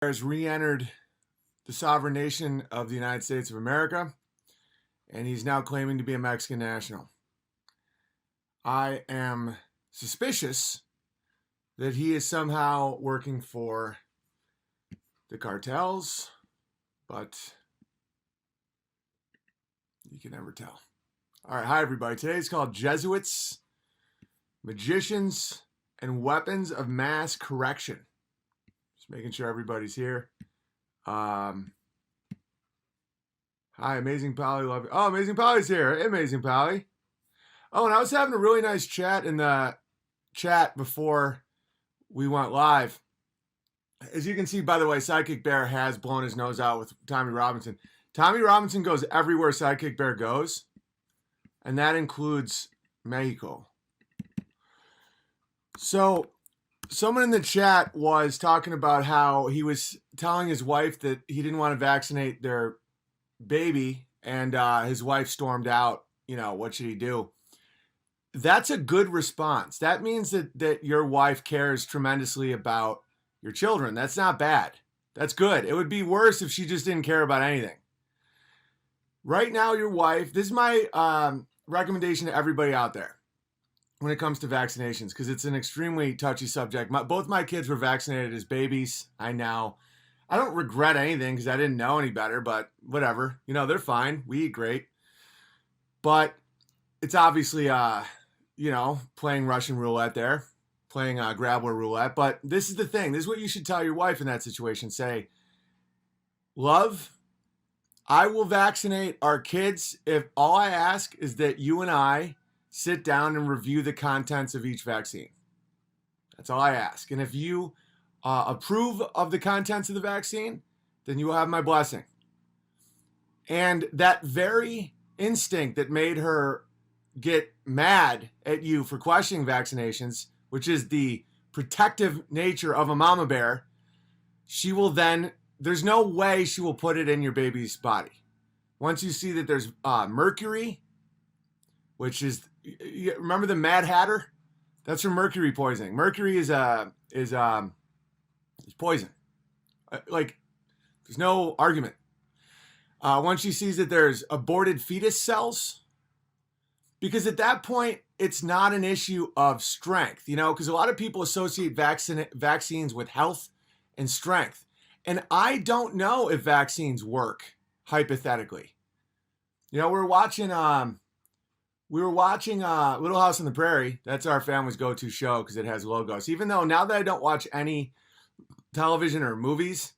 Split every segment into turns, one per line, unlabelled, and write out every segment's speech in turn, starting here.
has re-entered the sovereign nation of the United States of America, and he's now claiming to be a Mexican national. I am suspicious that he is somehow working for the cartels, but you can never tell. All right, hi everybody. Today's called Jesuits, Magicians, and Weapons of Mass Correction. Just making sure everybody's here. Hi, Amazing Polly. Love you. Oh, Amazing Polly's here. Hey, Amazing Polly. Oh, and I was having a really nice chat in the chat before we went live. As you can see, by the way, Sidekick Bear has blown his nose out with Tommy Robinson. Tommy Robinson goes everywhere Sidekick Bear goes, and that includes Mexico. So someone in the chat was talking about how he was telling his wife that he didn't want to vaccinate their baby, and his wife stormed out. You know, what should he do? That's a good response. That means that your wife cares tremendously about your children. That's not bad. That's good. It would be worse if she just didn't care about anything. Right now, your wife, this is my recommendation to everybody out there when it comes to vaccinations, because it's an extremely touchy subject. Both my kids were vaccinated as babies. I don't regret anything because I didn't know any better, but whatever. You know, they're fine. We eat great. But it's obviously, playing Russian roulette there, playing grabbler roulette. But this is the thing. This is what you should tell your wife in that situation. Say, love, I will vaccinate our kids if all I ask is that you and I sit down and review the contents of each vaccine. That's all I ask. And if you approve of the contents of the vaccine, then you will have my blessing. And that very instinct that made her get mad at you for questioning vaccinations, which is the protective nature of a mama bear, she will then, there's no way she will put it in your baby's body. Once you see that there's mercury, which is, remember the Mad Hatter? That's from mercury poisoning. Mercury is poison. Like, there's no argument. Once she sees that there's aborted fetus cells, because at that point, it's not an issue of strength, because a lot of people associate vaccines with health and strength. And I don't know if vaccines work, hypothetically. We were watching Little House on the Prairie. That's our family's go-to show because it has logos. Even though now that I don't watch any television or movies,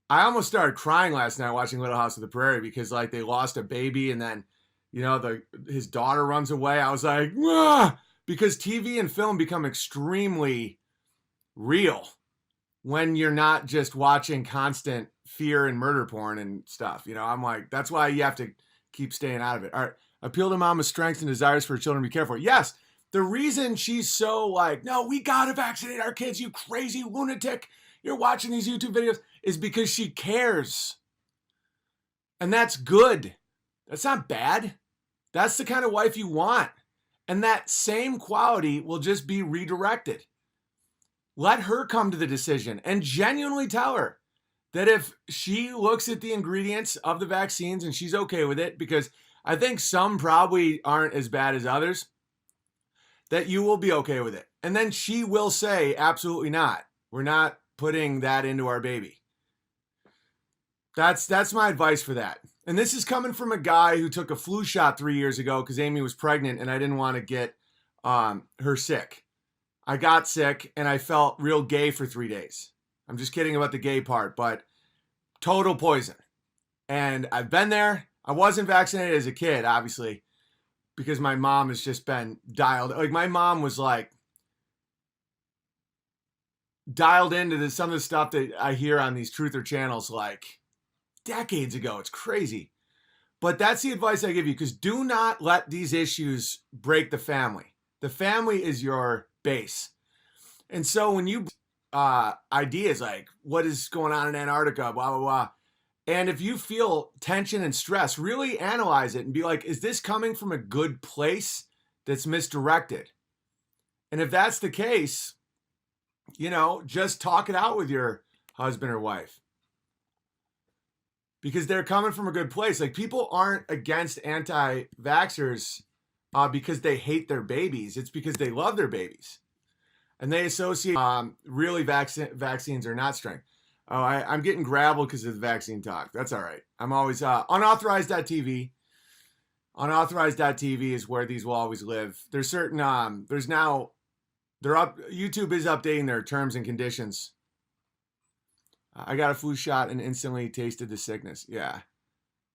I almost started crying last night watching Little House on the Prairie because they lost a baby and then his daughter runs away. I was like, ah! Because TV and film become extremely real when you're not just watching constant fear and murder porn and stuff. I'm like, that's why you have to keep staying out of it. All right. Appeal to mama's strengths and desires for her children to be cared for. Yes. The reason she's so like, no, we got to vaccinate our kids, you crazy lunatic. You're watching these YouTube videos, is because she cares. And that's good. That's not bad. That's the kind of wife you want. And that same quality will just be redirected. Let her come to the decision and genuinely tell her that if she looks at the ingredients of the vaccines and she's okay with it, because I think some probably aren't as bad as others, that you will be okay with it. And then she will say, absolutely not. We're not putting that into our baby. That's my advice for that. And this is coming from a guy who took a flu shot 3 years ago because Amy was pregnant and I didn't want to get her sick. I got sick and I felt real gay for 3 days. I'm just kidding about the gay part, but total poison. And I've been there. I wasn't vaccinated as a kid, obviously, because my mom has just been dialed. Like, my mom was like dialed into some of the stuff that I hear on these truther channels like decades ago. It's crazy. But that's the advice I give you, because do not let these issues break the family. The family is your base. And so when you ideas like what is going on in Antarctica, blah, blah, blah. And if you feel tension and stress, really analyze it and be like, is this coming from a good place that's misdirected? And if that's the case, just talk it out with your husband or wife. Because they're coming from a good place. Like, people aren't against anti-vaxxers because they hate their babies. It's because they love their babies. And they associate really vaccines are not strength. Oh, I'm getting grabbled because of the vaccine talk. That's all right. I'm always unauthorized.tv. Unauthorized.tv is where these will always live. There's certain there's now YouTube is updating their terms and conditions. I got a flu shot and instantly tasted the sickness. Yeah.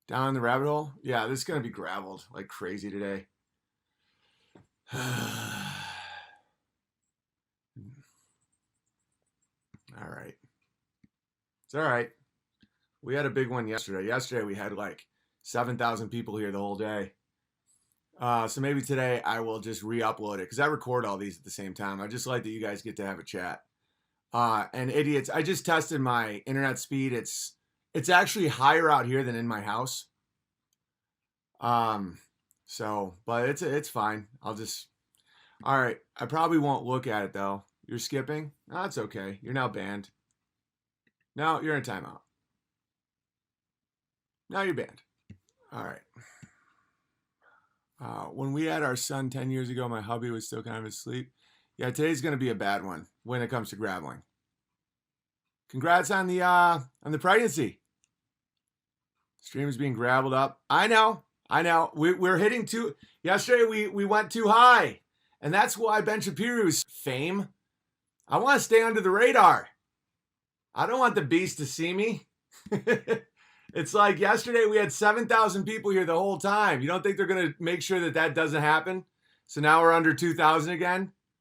Down in the rabbit hole? Yeah, this is going to be grabbled like crazy today. All right. It's all right. We had a big one yesterday. Yesterday we had like 7,000 people here the whole day. So maybe today I will just re-upload it because I record all these at the same time. I just like that you guys get to have a chat. And idiots, I just tested my internet speed. It's actually higher out here than in my house. So, but it's fine. All right. I probably won't look at it though. You're skipping? No, that's okay. You're now banned. No, you're in timeout. Now you're banned. All right. When we had our son 10 years ago, my hubby was still kind of asleep. Yeah, today's going to be a bad one when it comes to grabbling. Congrats on the pregnancy. Stream is being grabbled up. I know. We're hitting too. Yesterday we went too high, and that's why Ben Shapiro's fame. I want to stay under the radar. I don't want the beast to see me. It's like yesterday we had 7,000 people here the whole time. You don't think they're going to make sure that doesn't happen? So now we're under 2,000 again?